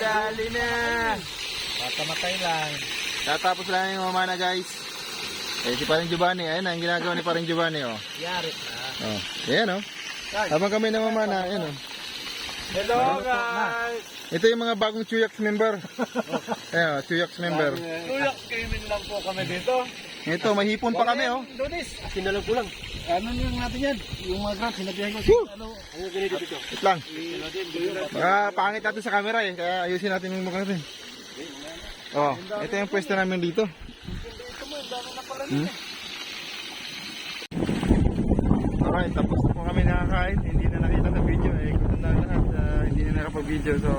Dali na. Patamatay lang. Tatapos lang yung mamana guys. Eh si Paring Giovanni, ayun ang ginagawa ni Paring Giovanni oh. Yari na. Oh, ayan oh. Habang kami na mamana, ayan oh. Hello guys. Ito yung mga bagong Chuyaks member. Ayan oh, Chuyaks member. Tuyak gaming lang po kami dito. Ito, may hipon pa kami oh. Donis, sinalag ko lang. Ano lang natin yan? Yung mga grant, sinabihan ko. Ano ganito dito? Wait lang. Pangit natin sa camera eh, kaya ayusin natin yung mukha natin. Oh, ito yung pwesto namin dito. Alright, tapos na po kami nakakain. Hindi na nakita sa video eh. Gusto na lahat. Hindi na nakapag-video. So,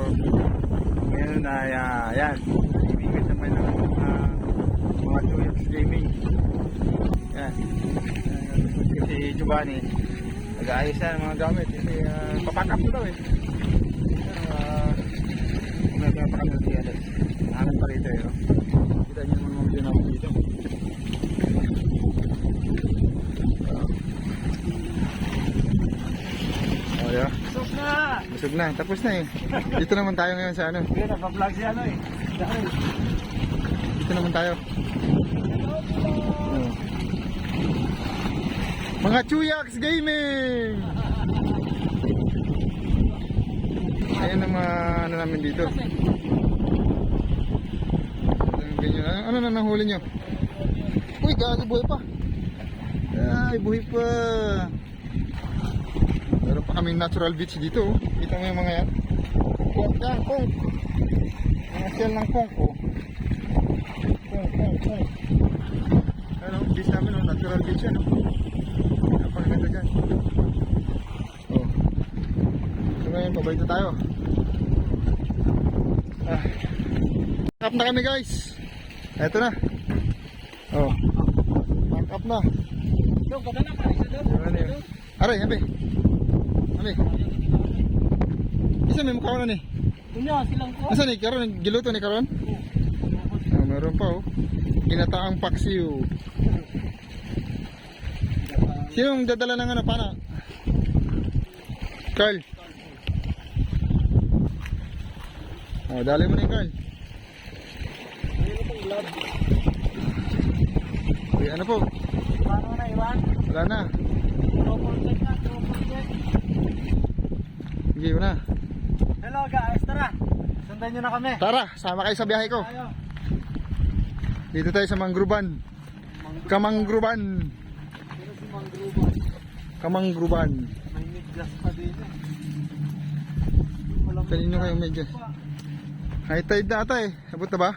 ngayon na yan. Ibigay naman ng mga Chuyaks Gaming. Yan. Si Giovanni. Nag-aayos na ng mga gamit. Kasi papack up ko daw eh. Nagpapakan ng DLS. Hangan pa rito eh. Kita nyo naman mga video namin dito. Oh, yeah. Busog na! Busog na. Tapos na eh. Dito naman tayo ngayon sa ano. Hindi, nagpa-vlog si ano eh. Dahil. Dito naman tayo. Oh. Mga Chuyaks Gaming! Ayan ang mga ano namin dito. Ano na nahuli nyo? Uy, gagi, buhay pa. Ay, buhay pa. Meron pa kaming natural beach dito. Oh. Kita mo yung mga yan. Kongkong yan, kong. Mga shell ng kong ko. Kong. Ano, beach namin, oh. Natural beach yan. Oh. Napakaganda dyan. Oh. So ngayon, pabayto tayo. Pack up na kami guys. Eto na. Oh. Pack up na. Doon, ganda na pa. Isa doon. Aray, habi. Habi. Isa may mukha ko na ni. Kunya, silang ko. Asa ni karon giluto ni karon? Oh, meron pa oh. Ginataang paksiw. Sinong dadala ng ano pana? Carl. Oh, dali mo ni Carl. Okay, ano po? Iwan na, Iwan. Wala na. Tropol check na, tropol check. Sige, na. Hello guys, tara. Sundan nyo na kami. Tara, sama kayo sa biyahe ko. Tayo. Dito tayo sa Manggruban. Kamangruban. Pero si Manggruban. Kamangruban. May midgas pa din eh. Kanino kayo medyo? High tide na ata eh. Abot na ba?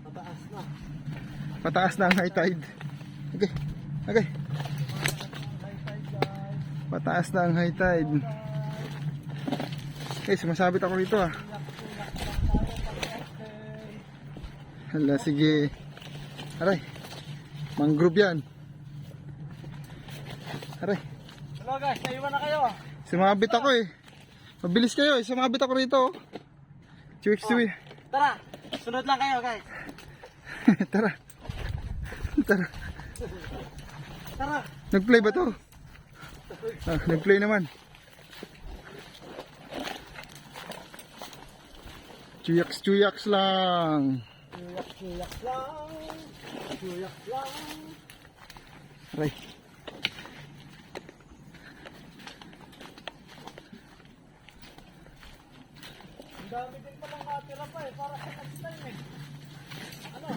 Pataas na. Mataas na ang high tide. Okay. Okay. Mataas na ang high tide. Okay, sumasabit ako rito ah. Hala, sige. Aray. Mangrove yan. Aray. Hello guys, naiwan na kayo. Sumabit ako eh. Mabilis kayo eh. Sumabit ako rito. Chuyaks Chewy. Tara, sunod lang kayo guys. Tara. Tara. Tara. Nag-play ba to? Ah, nag-play naman. Chuyaks lang. Chuyak lang. Chuyak lang. Aray. Ang dami din palang natira pa eh, para sa next time eh. Ano?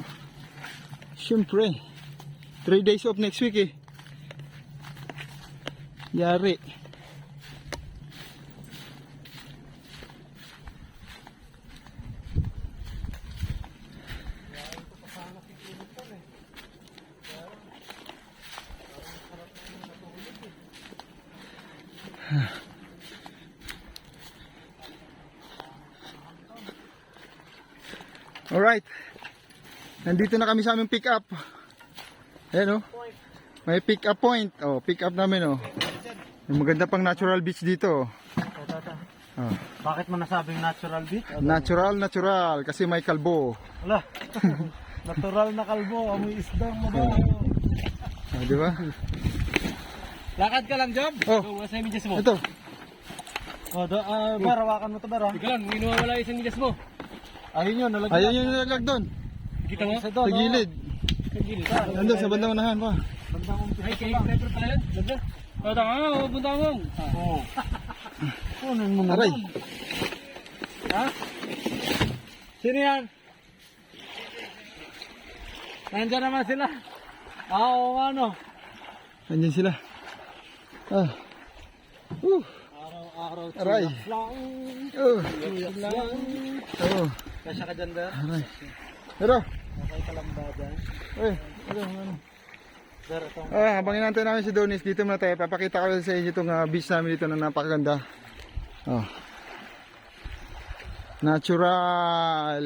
Siyempre. 3 days off next week eh. Yari. Alright. Nandito na kami sa aming pick up. Ayan oh. May pick up point. Oh, pick up namin oh. May maganda pang natural beach dito. Oh. Bakit mo nasabing natural beach? Natural kasi may kalbo. Wala. Natural na kalbo, amoy isdang mabaho. Oh, di ba? Lakad ka lang, Job. Oh. Wasa yung medyas mo. Ito. Oh, Bar, hawakan mo to, Bar. Ika lang, hindi nawawala yung medyas mo. Ayun yun, nalagyan. Ayun yung nilaglag doon. Kita mo? Sa Sa gilid. Sa gilid. Nandun sa bandang unahan pa. Bandang umpisa pa lang. Ay, pala yun. Ganda. O, tanga nga, punta mo. Oo. Kunin mo Aray. Ha? Sino yan? Nandiyan naman sila. Oo, ano? Nandiyan sila. Ah. Araw-araw. Aray. Lang. Lang. Oh. Kasya ka dyan, Ber? Aray. Pero. Okay ka lang ba dyan? Ano? Ber, ito. Habang inaantay namin si Donis, dito muna tayo. Papakita ko sa inyo itong beach namin dito na napakaganda. Oh. Natural.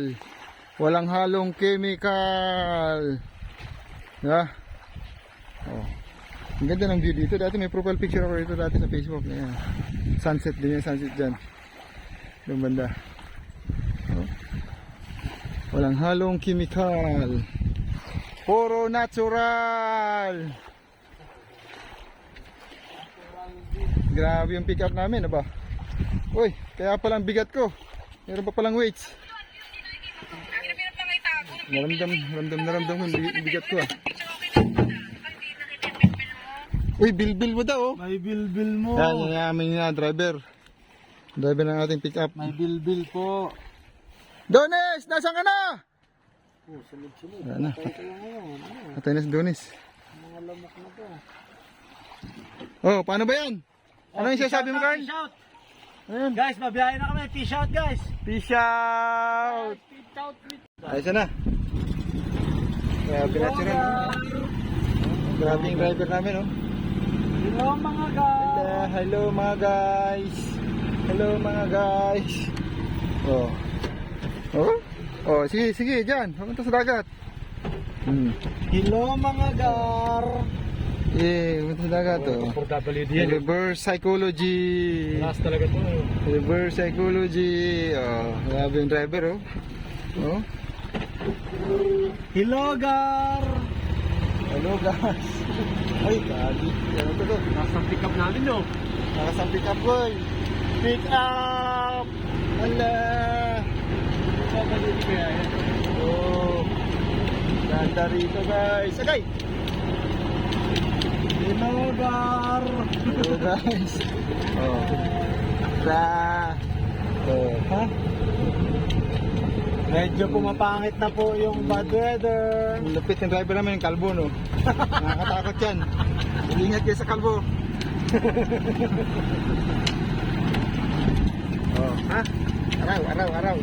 Walang halong chemical. Diba? Oh. Ang ganda ng view dito. Dati may profile picture ako dito dati sa Facebook. Ayan. Sunset din yung sunset dyan. Yung banda. Oh. Walang halong chemical. Puro natural. Grabe yung pick up namin, aba. Uy, kaya palang bigat ko. Meron pa palang weights. Naramdam ko yung bigat ko. Uy, bilbil mo daw. May bilbil mo. Yan yung aming driver. Driver ng ating pick up. May bilbil po. Donis, nasaan ka na? Oh, sunod-sunod. Yan na. Tayo lang ngayon. Patay na si Donis. Mga lamok na to. Oh, paano ba yan? Ano yung sinasabi mo, Carl? Fish out. Ayun. Guys, mabiyahe na kami. Fish out, guys. Peace out! Fish out. Ayos na. Grabe natin rin. Grabe yung driver namin, oh. Hello, mga guys. Hello mga guys. Hello mga guys. Oh. Oh? Oh, sige, diyan. Pumunta sa dagat. Hello, mga gar. Pumunta sa dagat, oh. Reverse psychology. Last talaga to. Reverse psychology. Oh, grabe yung driver, oh. Oh. Hello, gar. Hello guys. Ay, kagi. Ano to? Nasa pick up namin, no? Nakasang pick up, boy. Pick up! Hala! Babalik ko yan. Oh. Ganda rito, guys. Agay! Hello, gar. Hello, guys. Oh. Oh. Ha? Medyo pumapangit na po yung bad weather. Ang lapit ng driver namin, yung kalbo, no? Nakakatakot yan. Ingat kayo sa kalbo. Oh, ha? Araw. Araw.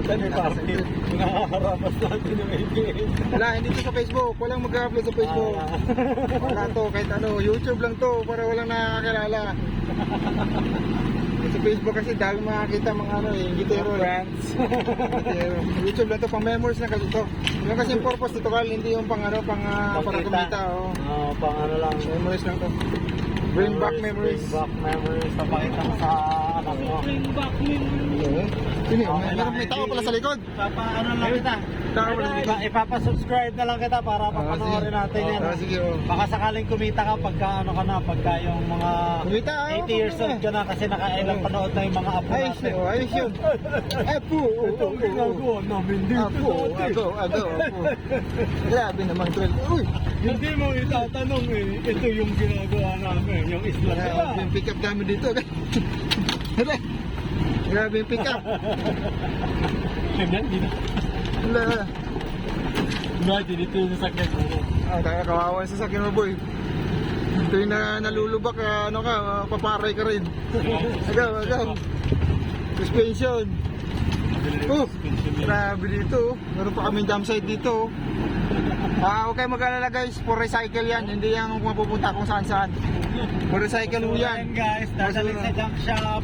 May party. Nakakarapas natin yung ABS. Wala, hindi to sa Facebook. Walang mag-upload sa Facebook. Wala to, kahit ano, YouTube lang to para walang nakakakilala. Sa Facebook kasi dahil makakita mga ano eh, gitero. Friends. Gitero. YouTube lang to, pang memories na kasi to. Yung kasi yung purpose nito, Carl, hindi yung pang ano, para kumita. Oh. Pang ano lang. Memories lang to. Bring back memories. Bring back memories. Papakita mo sa anak mo. Bring back memories. Sino yun? May tao pala sa likod. Ano lang kita. Tao pala sa likod. Ipapasubscribe na lang kita para papanoorin natin yan. Sige, oh. Baka sakaling kumita ka pagka ano ka na, pagka yung mga Kumita, 80 years old ka na kasi nakailang panood na yung mga apo Ayos natin. yun, ayos yun. Apo, Ito ang ginagawa namin dito. Apo. Grabe naman, Trel. Uy! Hindi mo itatanong eh. Ito yung ginagawa namin, yung isla nila. Grabe yung pick up namin dito. Grabe yung pick up. Tignan, dito. Wala. Dito yung sakit mo. Kawawa yung sasakyan mo, boy. Ito yung nalulubak, ano ka, paparay ka rin. Agaw. Suspension. Grabe dito. Meron pa kaming dam site dito. Huwag kayo mag-alala guys, for recycle yan. Hindi yan kung mapupunta kung saan. For recycle po yan. Guys, dadalhin sa junk shop.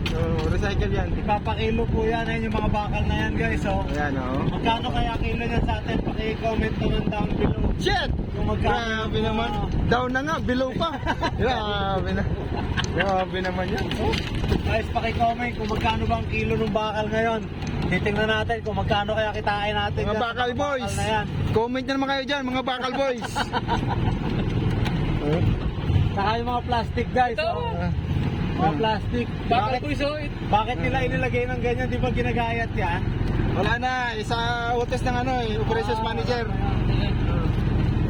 Recycle yan. Ipapakilo po yan. Ayun yung mga bakal na yan guys. Oh. Ayan o. Magkano kaya kilo yan sa atin? Paki-comment naman down below. Shit! Kung magkano. Grabe naman. Down na nga, below pa. Grabe na. Grabe naman yan. Guys, paki-comment kung magkano bang kilo ng bakal ngayon. Titingnan natin kung magkano kaya kitain natin. Mga yan sa bakal boys. Na yan. Comment na naman kayo dyan, mga bakal boys. Saka yung mga plastic guys. Mga plastic. Bakit ko iso? Bakit nila inilagay ng ganyan? Di ba ginagayat yan? Wala na, isa utos ng operations manager.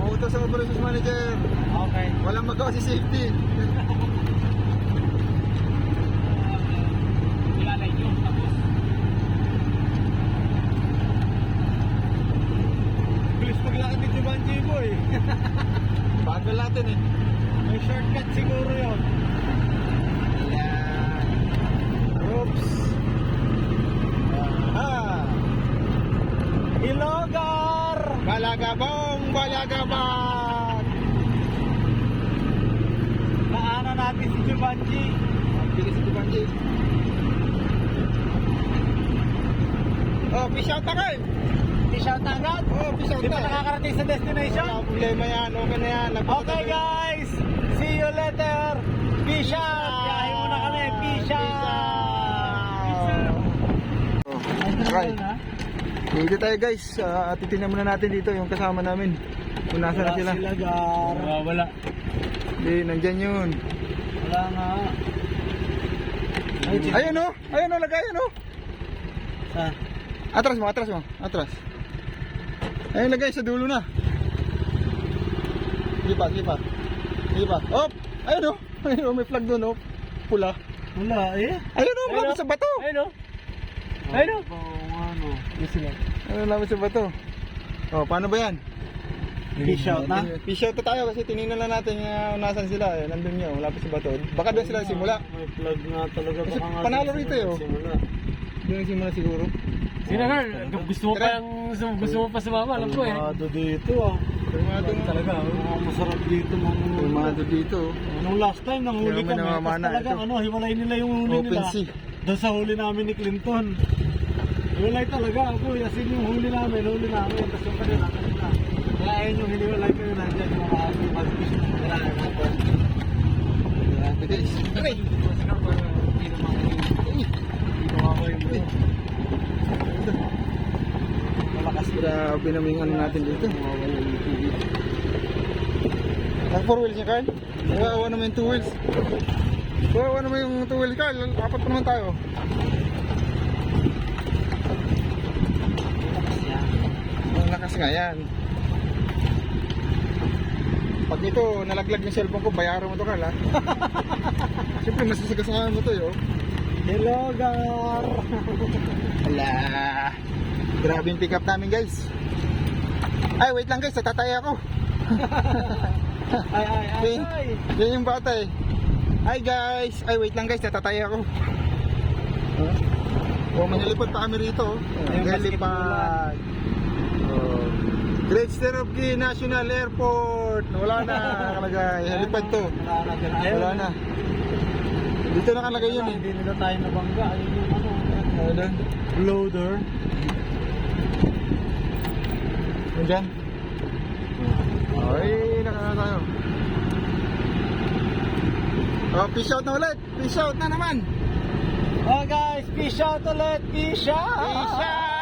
Utos ng operations manager. Okay. Walang magawa si safety. Ilalay nyo. Tapos. Bilis paglakad ni Jumanji boy. Bagal natin eh. May shortcut siguro yun. Ayan. Oops. Ah. Ilogar! Balagabong, balagabang. Naano natin si Jumanji. Bilis si Banji. Oh, fish out na kayo. Fish out na agad. Oh, fish out Di pa na. nakakarating sa destination. Wala problema yan, okay na yan. Okay guys, see you later. Fish out. Biyahe muna kami. Fish out. Right. Dito tayo guys, titignan muna natin dito yung kasama namin. Kung nasa na sila. Sila gar. Wala. Hindi, nandyan yun. Wala nga. Ayun o, lagayan o. Sa? Atras mo. Ayun, lagay sa dulo na. Lipat. Op! Ayun o, may flag doon o. Pula. Wala eh. Ayun o, malapit sa bato. Ayun o. Ayun o. Ano? Ayun, malapit sa bato. O, paano ba yan? Fish out na? Fish out na tayo kasi tinignan lang natin nasan sila. Nandun yun, malapit sa bato. Baka doon sila simula. May flag nga talaga. Kasi Baka nga panalo doon rito, sila eh, oh. simula. Doon simula siguro. Sino Carl? Gusto mo pa sumama, alam ko eh. Kalmado dito ah. Kalmado Talaga. Masarap dito. Kalmado dito. Nung last time nanghuli Kaya may kami. Tapos namamana talagang ito. hiwalay nila yung huli Open nila. sea. Doon sa huli namin ni Clinton. Hiwalay talaga ako. Yasin yung huli namin. Tapos yung kanila. Kaya ayun yung hiniwalay ko yun. Nandiyan yung mga mag-fish. Kailangan natin. Grabe guys. Aray! Malakas Grabe naman yung ano natin dito. Ang 4 wheels niya, Carl? Wawa naman yung 2 wheels. Wawa naman yung 2 wheels, Carl. Apat pa naman tayo. Ang lakas nga yan. Pag ito, nalaglag yung cellphone ko, bayaran mo to, Carl, ha? Siyempre, masasagasahan mo to, yo. Hello, Gar! Hala. Grabe yung pick up namin, guys. Ay, wait lang, guys. Natatay ako. Ay. Yan yung bata eh. Hi guys! Ay wait lang guys, natatay ako. Oh, manilipad pa kami rito. Ayun, Manilipad. Oh. Great Sterobki National Airport. Wala na nakalagay. Helipad to. Wala na. Dito nakalagay yun eh. Hindi nila tayo nabangga. Ayun yung ano. Ano doon? Loader. Nandyan? Ay, nakakala tayo. Oh, fish out na ulit. Fish out na naman. Oh guys, fish out ulit. Fish out! Fish out!